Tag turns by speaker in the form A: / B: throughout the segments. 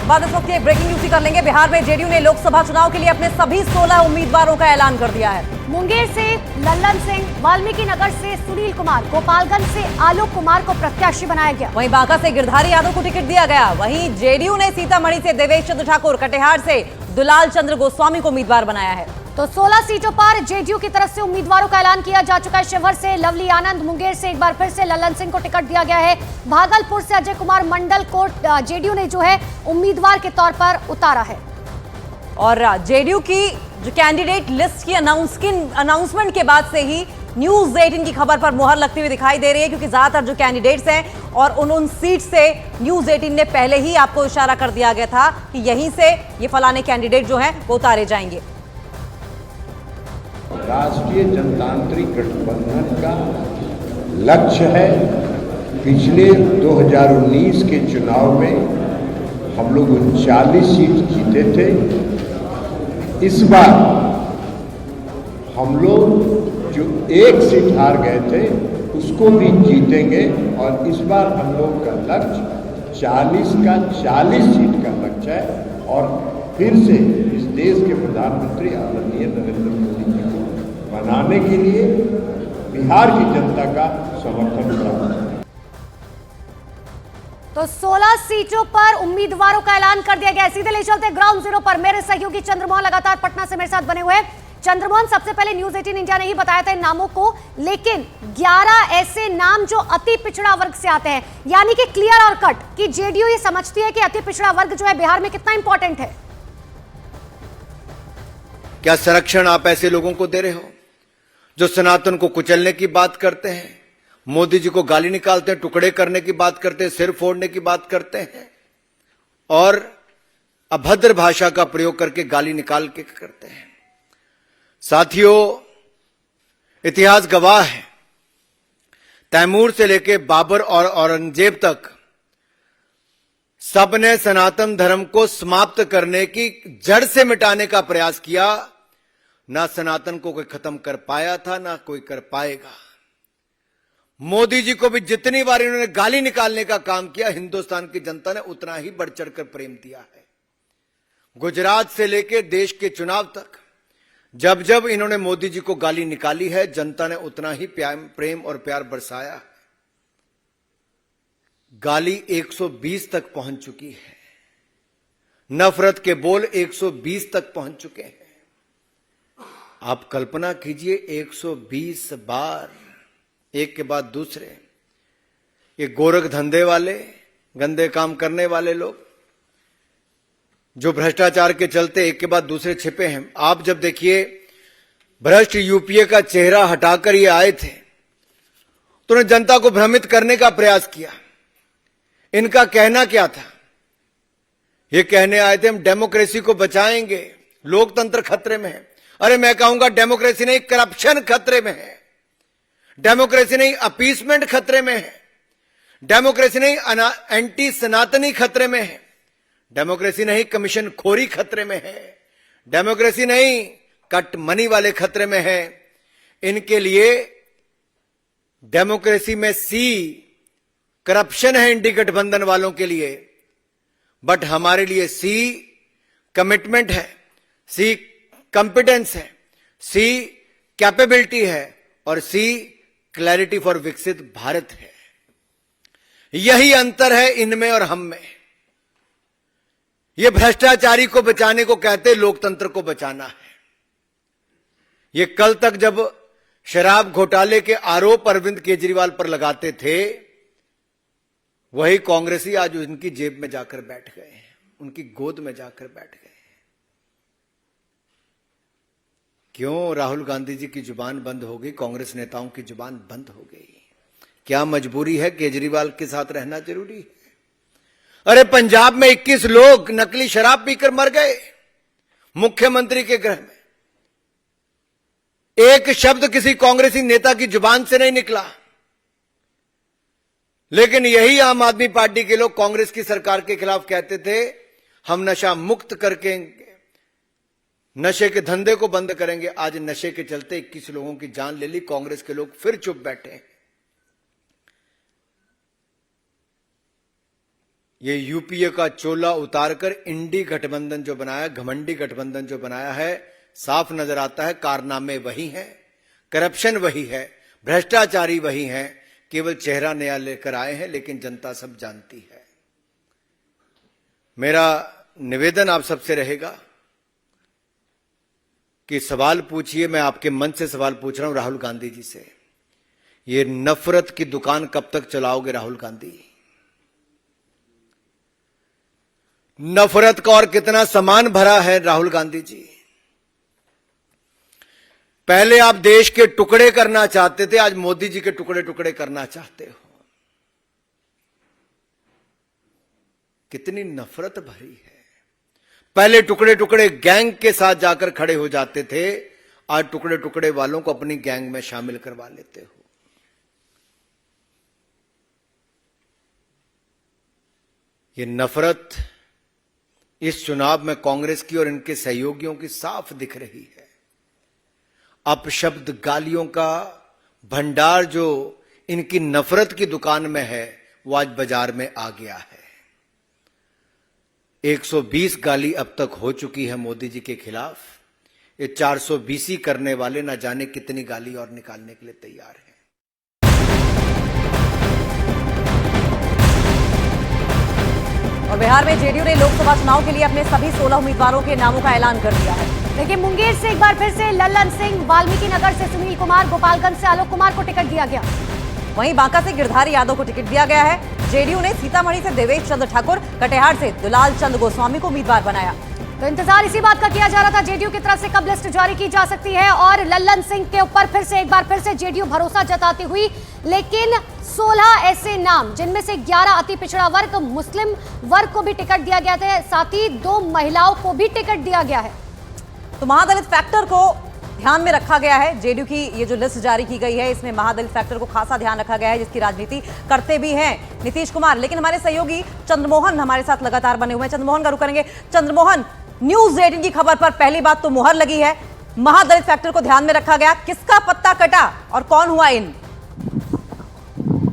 A: बाद इस वक्त एक ब्रेकिंग न्यूज ही कर लेंगे। बिहार में जेडीयू ने लोकसभा चुनाव के लिए अपने सभी 16 उम्मीदवारों का ऐलान कर दिया है।
B: मुंगेर से लल्लन सिंह, वाल्मीकि नगर से सुनील कुमार, गोपालगंज से आलोक कुमार को प्रत्याशी बनाया गया।
A: वहीं बांका से गिरधारी यादव को टिकट दिया गया। वहीं जेडीयू ने सीतामढ़ी से देवेश चंद्र ठाकुर, कटिहार से दुलाल चंद्र गोस्वामी को उम्मीदवार बनाया है।
B: तो 16 सीटों पर जेडीयू की तरफ से उम्मीदवारों का ऐलान किया जा चुका है। शिवहर से लवली आनंद, मुंगेर से एक बार फिर से लल्लन सिंह को टिकट दिया गया है। भागलपुर से अजय कुमार मंडल को जेडीयू ने जो है उम्मीदवार के तौर पर उतारा है।
A: और जेडीयू की जो कैंडिडेट लिस्ट की अनाउंसमेंट के बाद से ही न्यूज 18 की खबर पर मुहर लगती हुई दिखाई दे रही है, क्योंकि ज्यादातर जो कैंडिडेट्स हैं और उन सीट से न्यूज 18 ने पहले ही आपको इशारा कर दिया गया था कि यहीं से ये फलाने कैंडिडेट जो हैं वो उतारे जाएंगे।
C: राष्ट्रीय जनतांत्रिक गठबंधन का लक्ष्य है, पिछले 2019 के चुनाव में हम लोग 39 सीट जीते थे। इस बार हम लोग जो एक सीट हार गए थे उसको भी जीतेंगे और इस बार हम लोग का लक्ष्य 40 का 40 सीट का लक्ष्य है और फिर से इस देश के प्रधानमंत्री आदरणीय नरेंद्र मोदी जी को बनाने के लिए बिहार की जनता का समर्थन प्राप्त है।
B: तो 16 सीटों पर उम्मीदवारों का ऐलान कर दिया गया। सीधे ले चलते ग्राउंड जीरो पर। मेरे सहयोगी चंद्रमोहन लगातार पटना से मेरे साथ बने हुए हैं। चंद्रमोहन, सबसे पहले न्यूज 18 इंडिया ने ही बताया था इन नामों को, लेकिन 11 ऐसे नाम जो अति पिछड़ा वर्ग से आते हैं, यानी कि क्लियर और कट कि जेडीयू ये समझती है कि अति पिछड़ा वर्ग जो है बिहार में कितना इंपॉर्टेंट है।
D: क्या संरक्षण आप ऐसे लोगों को दे रहे हो जो सनातन को कुचलने की बात करते हैं, मोदी जी को गाली निकालते हैं, टुकड़े करने की बात करते हैं, सिर फोड़ने की बात करते हैं और अभद्र भाषा का प्रयोग करके गाली निकाल के करते हैं। साथियों, इतिहास गवाह है, तैमूर से लेकर बाबर और औरंगजेब तक सबने सनातन धर्म को समाप्त करने की, जड़ से मिटाने का प्रयास किया। ना सनातन को कोई खत्म कर पाया था, ना कोई कर पाएगा। मोदी जी को भी जितनी बार इन्होंने गाली निकालने का काम किया, हिंदुस्तान की जनता ने उतना ही बढ़ चढ़कर प्रेम दिया है। गुजरात से लेकर देश के चुनाव तक जब जब इन्होंने मोदी जी को गाली निकाली है, जनता ने उतना ही प्रेम और प्यार बरसाया है। गाली 120 तक पहुंच चुकी है, नफरत के बोल 120 तक पहुंच चुके हैं। आप कल्पना कीजिए, 120 बार एक के बाद दूसरे ये गोरख धंधे वाले, गंदे काम करने वाले लोग जो भ्रष्टाचार के चलते एक के बाद दूसरे छिपे हैं। आप जब देखिए, भ्रष्ट यूपीए का चेहरा हटाकर ये आए थे तो उन्होंने जनता को भ्रमित करने का प्रयास किया। इनका कहना क्या था? ये कहने आए थे हम डेमोक्रेसी को बचाएंगे, लोकतंत्र खतरे में है। अरे मैं कहूंगा, डेमोक्रेसी नहीं, करप्शन खतरे में है। डेमोक्रेसी नहीं, अपीसमेंट खतरे में है। डेमोक्रेसी नहीं, एंटी सनातनी खतरे में है। डेमोक्रेसी नहीं, कमीशन खोरी खतरे में है। डेमोक्रेसी नहीं, कट मनी वाले खतरे में है। इनके लिए डेमोक्रेसी में सी करप्शन है, इंडी गठबंधन वालों के लिए, बट हमारे लिए सी कमिटमेंट है, सी कॉम्पिटेंस है, सी कैपेबिलिटी है और सी क्लैरिटी फॉर विकसित भारत है। यही अंतर है इनमें और हम में। ये भ्रष्टाचारी को बचाने को कहते, लोकतंत्र को बचाना है। ये कल तक जब शराब घोटाले के आरोप अरविंद केजरीवाल पर लगाते थे, वही कांग्रेसी आज उनकी जेब में जाकर बैठ गए हैं, उनकी गोद में जाकर बैठ गए हैं। क्यों? राहुल गांधी जी की जुबान बंद हो गई, कांग्रेस नेताओं की जुबान बंद हो गई। क्या मजबूरी है? केजरीवाल के साथ रहना जरूरी है। अरे पंजाब में 21 लोग नकली शराब पीकर मर गए, मुख्यमंत्री के घर में। एक शब्द किसी कांग्रेसी नेता की जुबान से नहीं निकला। लेकिन यही आम आदमी पार्टी के लोग कांग्रेस की सरकार के खिलाफ कहते थे, हम नशा मुक्त करके नशे के धंधे को बंद करेंगे। आज नशे के चलते 21 लोगों की जान ले ली, कांग्रेस के लोग फिर चुप बैठे हैं। ये यूपीए का चोला उतारकर इंडी गठबंधन जो बनाया, घमंडी गठबंधन जो बनाया है, साफ नजर आता है कारनामे वही हैं, करप्शन वही है, भ्रष्टाचारी वही हैं, केवल चेहरा नया लेकर आए हैं, लेकिन जनता सब जानती है। मेरा निवेदन आप सबसे रहेगा कि सवाल पूछिए, मैं आपके मन से सवाल पूछ रहा हूं राहुल गांधी जी से, ये नफरत की दुकान कब तक चलाओगे राहुल गांधी? नफरत का और कितना सामान भरा है राहुल गांधी जी? पहले आप देश के टुकड़े करना चाहते थे, आज मोदी जी के टुकड़े टुकड़े करना चाहते हो। कितनी नफरत भरी है। पहले टुकड़े टुकड़े गैंग के साथ जाकर खड़े हो जाते थे, आज टुकड़े टुकड़े वालों को अपनी गैंग में शामिल करवा लेते हो। ये नफरत इस चुनाव में कांग्रेस की और इनके सहयोगियों की साफ दिख रही है। अपशब्द गालियों का भंडार जो इनकी नफरत की दुकान में है, वो आज बाजार में आ गया है। 120 गाली अब तक हो चुकी है मोदी जी के खिलाफ। ये 420 करने वाले ना जाने कितनी गाली और निकालने के लिए तैयार हैं।
A: और बिहार में जेडीयू ने लोकसभा चुनाव के लिए अपने सभी 16 उम्मीदवारों के नामों का ऐलान कर दिया है।
B: देखिए, मुंगेर से एक बार फिर से लल्लन सिंह, वाल्मीकि नगर से सुनील कुमार, गोपालगंज से आलोक कुमार को टिकट दिया गया।
A: वहीं बांका से गिरधारी यादव को टिकट दिया गया है। जेडीयू ने सीतामढ़ी से देवेश चंद्र ठाकुर, कटिहार से दुलाल चंद गोस्वामी को उम्मीदवार बनाया।
B: तो इंतजार इसी बात का किया जा रहा था, जेडीयू की तरफ से कब लिस्ट जारी की जा सकती है। और लल्लन सिंह के ऊपर एक बार फिर से जेडीयू भरोसा जताती हुई, लेकिन 16 ऐसे नाम जिनमें से 11 अति पिछड़ा वर्ग, मुस्लिम वर्ग को भी टिकट दिया गया था, साथ ही 2 महिलाओं को भी टिकट दिया गया है।
A: तो महादलित फैक्टर को ध्यान में रखा गया है। जेडीयू की ये जो लिस्ट जारी की गई है, इसमें महादलित फैक्टर को खासा ध्यान रखा गया है, जिसकी राजनीति करते भी हैं नीतीश कुमार। लेकिन हमारे सहयोगी चंद्रमोहन हमारे साथ लगातार बने हुए हैं। चंद्रमोहन का रुख करेंगे। चंद्रमोहन, न्यूज 18 की खबर पर पहली बात तो मुहर लगी है, महादलित फैक्टर को ध्यान में रखा गया। किसका पत्ता कटा और कौन हुआ इन?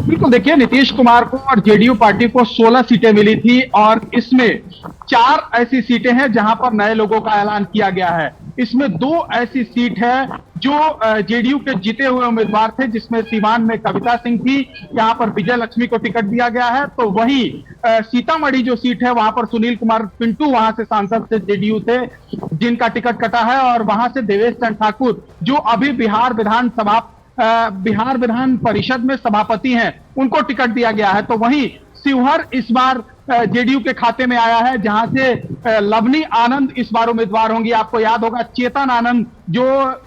E: बिल्कुल, देखिए, नीतीश कुमार को और जेडीयू पार्टी को 16 सीटें मिली थी और इसमें 4 ऐसी सीटें हैं जहां पर नए लोगों का ऐलान किया गया है। इसमें 2 ऐसी सीट है जो जेडीयू के जीते हुए उम्मीदवार थे, जिसमें सीवान में कविता सिंह थी, यहां पर विजय लक्ष्मी को टिकट दिया गया है। तो वहीं सीतामढ़ी जो सीट है, वहां पर सुनील कुमार पिंटू वहां से सांसद से जेडीयू थे, जिनका टिकट कटा है। और वहां से देवेश चंद्र ठाकुर, जो अभी बिहार विधान परिषद में सभापति हैं, उनको टिकट दिया गया है। तो वहीं शिवहर इस बार जेडीयू के खाते में आया है, जहां से लवनी आनंद इस बार उम्मीदवार होंगी। आपको याद होगा, चेतन आनंद जो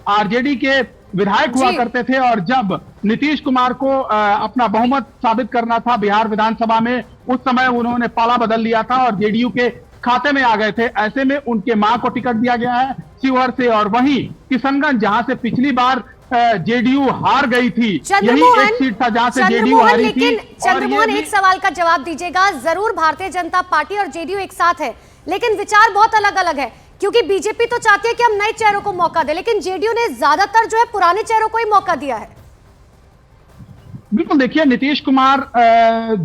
E: आरजेडी के विधायक हुआ करते थे, और जब नीतीश कुमार को अपना बहुमत साबित करना था बिहार विधानसभा में, उस समय उन्होंने पाला बदल लिया था और जेडीयू के खाते में आ गए थे। ऐसे में उनके मां को टिकट दिया गया है शिवहर से। और वहीं किशनगंज, जहां से पिछली बार जेडीयू हार गई थी, यही एक सीट था जहां से जेडीयू हारी थी।
B: चंद्रमोहन, एक सवाल का जवाब दीजिएगा। जरूर भारतीय जनता पार्टी और जेडीयू एक साथ है, लेकिन विचार बहुत अलग अलग है, क्योंकि बीजेपी तो चाहती है कि हम नए चेहरों को मौका दें, लेकिन जेडीयू ने ज्यादातर जो है पुराने चेहरों को ही मौका दिया है।
E: बिल्कुल, देखिए, नीतीश कुमार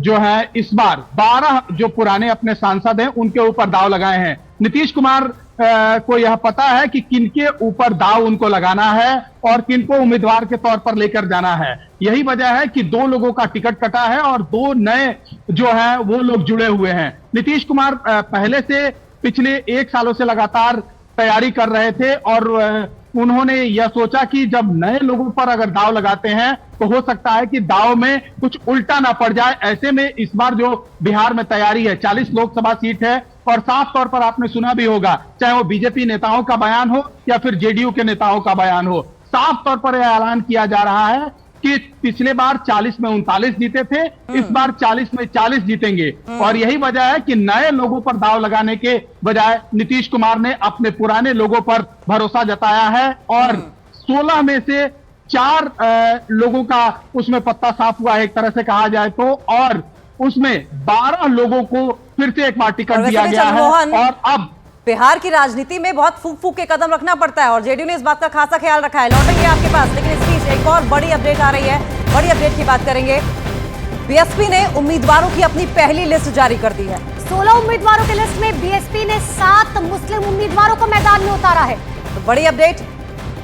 E: जो है इस बार 12 जो पुराने अपने सांसद हैं उनके ऊपर दाव लगाए हैं। नीतीश कुमार को यह पता है कि किनके ऊपर दाव उनको लगाना है और किनको उम्मीदवार के तौर पर लेकर जाना है। यही वजह है कि 2 लोगों का टिकट कटा है और 2 नए जो है वो लोग जुड़े हुए हैं। नीतीश कुमार पहले से पिछले 1 सालों से लगातार तैयारी कर रहे थे और उन्होंने यह सोचा कि जब नए लोगों पर अगर दाव लगाते हैं तो हो सकता है कि दाव में कुछ उल्टा ना पड़ जाए। ऐसे में इस बार जो बिहार में तैयारी है, 40 लोकसभा सीट है, और साफ तौर पर आपने सुना भी होगा, चाहे वो बीजेपी नेताओं का बयान हो या फिर जेडीयू के नेताओं का बयान हो, साफ तौर पर यह ऐलान किया जा रहा है कि पिछले बार 40 में 39 जीते थे, इस बार 40 में 40 जीतेंगे। और यही वजह है कि नए लोगों पर दाव लगाने के बजाय नीतीश कुमार ने अपने पुराने लोगों पर भरोसा जताया है और 16 में से 4 लोगों का उसमें पत्ता साफ हुआ है, एक तरह से कहा जाए तो, और उसमें 12 लोगों को फिर से एक बार टिकट दिया गया है। और अब
A: बिहार की राजनीति में बहुत फूक फूक के कदम रखना पड़ता है और जेडीयू ने इस बात का खासा ख्याल रखा है। लौटेंगे आपके पास, लेकिन इस बीच एक और बड़ी अपडेट आ रही है। बड़ी अपडेट की बात करेंगे। बीएसपी ने उम्मीदवारों की अपनी पहली लिस्ट जारी कर दी है।
B: 16 उम्मीदवारों की लिस्ट में बीएसपी ने 7 मुस्लिम उम्मीदवारों को मैदान में उतारा है।
A: तो बड़ी अपडेट,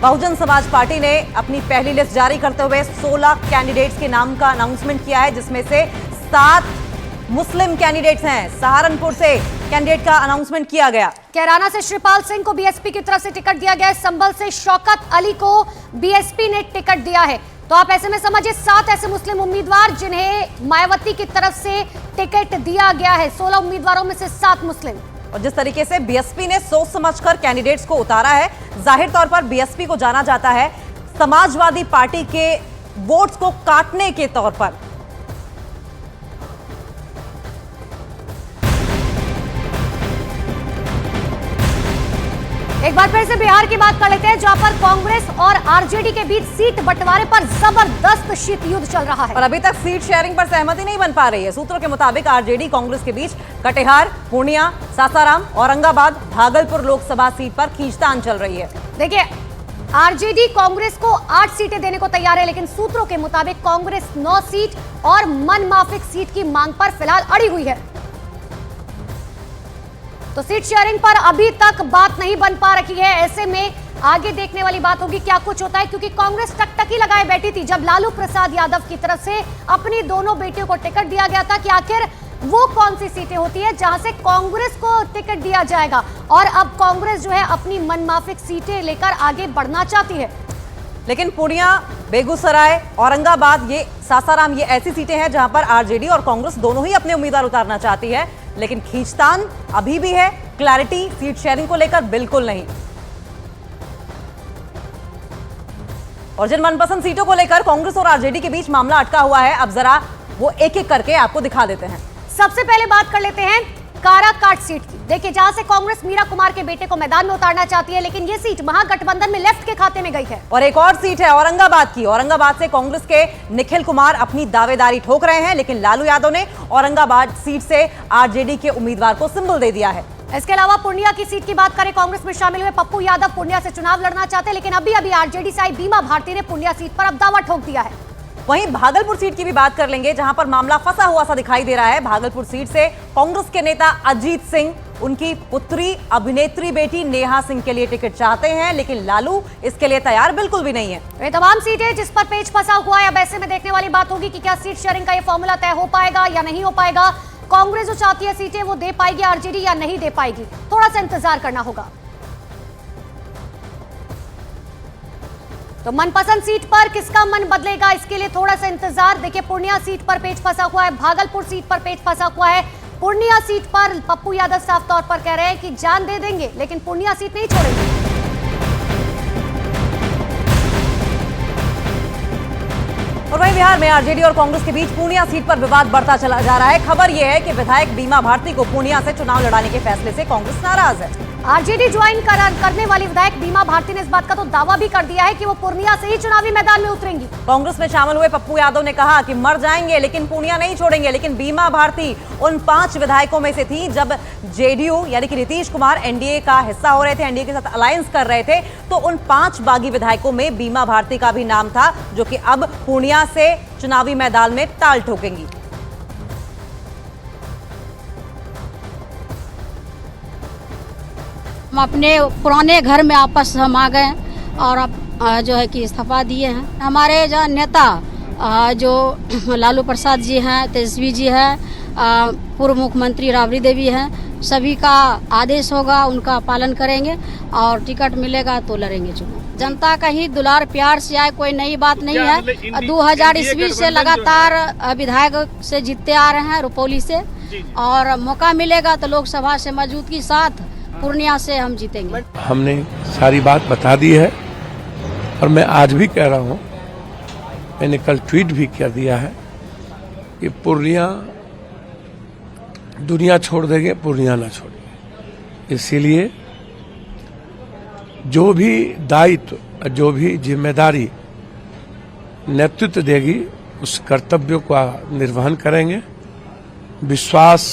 A: बहुजन समाज पार्टी ने अपनी पहली लिस्ट जारी करते हुए 16 कैंडिडेट्स के नाम का अनाउंसमेंट किया है, जिसमें से 7 मुस्लिम कैंडिडेट्स हैं। सहारनपुर से कैंडिडेट का अनाउंसमेंट किया गया।
B: कैराना से श्रीपाल सिंह को बीएसपी की तरफ से टिकट दिया गया है। संभल से शौकत अली को बीएसपी ने टिकट दिया है। तो आप ऐसे में समझिए 7 ऐसे मुस्लिम उम्मीदवार जिन्हें मायावती की तरफ से टिकट दिया गया है। 16 उम्मीदवारों में से 7 मुस्लिम।
A: और जिस तरीके से बीएसपी ने सोच समझकर कैंडिडेट्स को उतारा है, जाहिर तौर पर बीएसपी को जाना जाता है समाजवादी पार्टी के वोट्स को काटने के तौर पर।
B: एक बार फिर से बिहार की बात कर लेते हैं, जहां पर कांग्रेस और आरजेडी के बीच सीट बंटवारे पर जबरदस्त शीत युद्ध चल रहा है।
A: और अभी तक सीट शेयरिंग पर सहमति नहीं बन पा रही है। सूत्रों के मुताबिक आरजेडी कांग्रेस के बीच कटिहार, पूर्णिया, सासाराम, औरंगाबाद, भागलपुर लोकसभा सीट पर खींचतान चल रही है।
B: देखिए, आरजेडी कांग्रेस को 8 सीटें देने को तैयार है, लेकिन सूत्रों के मुताबिक कांग्रेस 9 सीट और मनमाफिक सीट की मांग पर फिलहाल अड़ी हुई है। तो सीट शेयरिंग पर अभी तक बात नहीं बन पा रही है। ऐसे में आगे देखने वाली बात होगी क्या कुछ होता है, क्योंकि कांग्रेस टकटकी लगाए बैठी थी जब लालू प्रसाद यादव की तरफ से अपनी दोनों बेटियों को टिकट दिया गया था कि आखिर वो कौन सी सीटें होती है जहां से कांग्रेस को टिकट दिया जाएगा। और अब कांग्रेस जो है अपनी मनमाफिक सीटें लेकर आगे बढ़ना चाहती है।
A: लेकिन पूर्णिया, बेगूसराय, औरंगाबाद, ये सासाराम, ये ऐसी सीटें हैं जहां पर आरजेडी और कांग्रेस दोनों ही अपने उम्मीदवार उतारना चाहती है, लेकिन खींचतान अभी भी है। क्लैरिटी सीट शेयरिंग को लेकर बिल्कुल नहीं। और जिन मनपसंद सीटों को लेकर कांग्रेस और आरजेडी के बीच मामला अटका हुआ है, अब जरा वो एक एक करके आपको दिखा देते हैं।
B: सबसे पहले बात कर लेते हैं काराकाट सीट की। देखिए, जहां से कांग्रेस मीरा कुमार के बेटे को मैदान में उतारना चाहती है, लेकिन ये सीट महागठबंधन में लेफ्ट के खाते में गई है।
A: और एक और सीट है औरंगाबाद की। औरंगाबाद से कांग्रेस के निखिल कुमार अपनी दावेदारी ठोक रहे हैं, लेकिन लालू यादव ने औरंगाबाद सीट से आरजेडी के उम्मीदवार को सिंबल दे दिया है।
B: इसके अलावा पूर्णिया की सीट की बात करें, कांग्रेस में शामिल हुए पप्पू यादव पूर्णिया से चुनाव लड़ना चाहते हैं, लेकिन अभी आरजेडी से आई बीमा भारती ने पूर्णिया सीट पर अब दावा ठोक दिया है।
A: वहीं भागलपुर सीट की भी बात कर लेंगे, जहां पर मामला फंसा हुआ सा दिखाई दे रहा है। भागलपुर सीट से कांग्रेस के नेता अजीत सिंह उनकी पुत्री अभिनेत्री बेटी नेहा सिंह के लिए टिकट चाहते हैं, लेकिन लालू इसके लिए तैयार बिल्कुल भी नहीं है।
B: ये तमाम सीटें जिस पर पेच फंसा हुआ है। अब ऐसे में देखने वाली बात होगी कि क्या सीट शेयरिंग का ये फॉर्मूला तय हो पाएगा या नहीं हो पाएगा। कांग्रेस जो चाहती है सीटें वो दे पाएगी आरजेडी या नहीं दे पाएगी, थोड़ा सा इंतजार करना होगा। तो मनपसंद सीट पर किसका मन बदलेगा, इसके लिए थोड़ा सा इंतजार। देखिए, पूर्णिया सीट पर पेच फंसा हुआ है, भागलपुर सीट पर पेच फंसा हुआ है। पूर्णिया सीट पर पप्पू यादव साफ तौर पर कह रहे हैं कि जान दे देंगे, लेकिन पूर्णिया सीट नहीं छोड़ेंगे।
A: और वहीं बिहार में आरजेडी और कांग्रेस के बीच पूर्णिया सीट पर विवाद बढ़ता चला जा रहा है। खबर यह है कि विधायक बीमा भारती को पूर्णिया से चुनाव लड़ाने के फैसले से कांग्रेस नाराज है।
B: आरजेडी ज्वाइन करने वाली विधायक बीमा भारती ने इस बात का तो दावा भी कर दिया है कि वो पूर्णिया से ही चुनावी मैदान में उतरेंगी।
A: कांग्रेस में शामिल हुए पप्पू यादव ने कहा कि मर जाएंगे लेकिन पूर्णिया नहीं छोड़ेंगे। लेकिन बीमा भारती उन 5 विधायकों में से थी जब जेडीयू यानी कि नीतीश कुमार एनडीए का हिस्सा हो रहे थे, एनडीए के साथ अलायंस कर रहे थे, तो उन 5 बागी विधायकों में बीमा भारती का भी नाम था, जो कि अब पूर्णिया से चुनावी मैदान में ताल ठोकेंगी।
F: हम अपने पुराने घर में आपस हम आ गए और अब जो है कि इस्तीफा दिए हैं। हमारे जो नेता जो लालू प्रसाद जी हैं, तेजस्वी जी हैं, पूर्व मुख्यमंत्री राबड़ी देवी हैं, सभी का आदेश होगा, उनका पालन करेंगे और टिकट मिलेगा तो लड़ेंगे चुनाव। जनता का ही दुलार प्यार से आए, कोई नई बात नहीं है। 2000 ईस्वी से लगातार विधायक से जीतते आ रहे हैं रुपौली से, और मौका मिलेगा तो लोकसभा से मौजूदगी साथ पूर्णिया से हम जीतेंगे।
G: हमने सारी बात बता दी है और मैं आज भी कह रहा हूँ, मैंने कल ट्वीट भी कर दिया है कि पूर्णिया दुनिया छोड़ देंगे, पूर्णिया ना छोड़ेंगे। इसीलिए जो भी दायित्व, जो भी जिम्मेदारी नेतृत्व देगी उस कर्तव्यों का निर्वहन करेंगे। विश्वास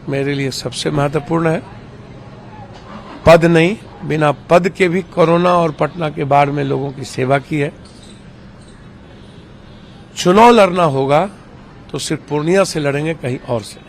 G: मेरे लिए सबसे महत्वपूर्ण है, पद नहीं। बिना पद के भी कोरोना और पटना के बाढ़ में लोगों की सेवा की है। चुनाव लड़ना होगा तो सिर्फ पूर्णिया से लड़ेंगे, कहीं और से।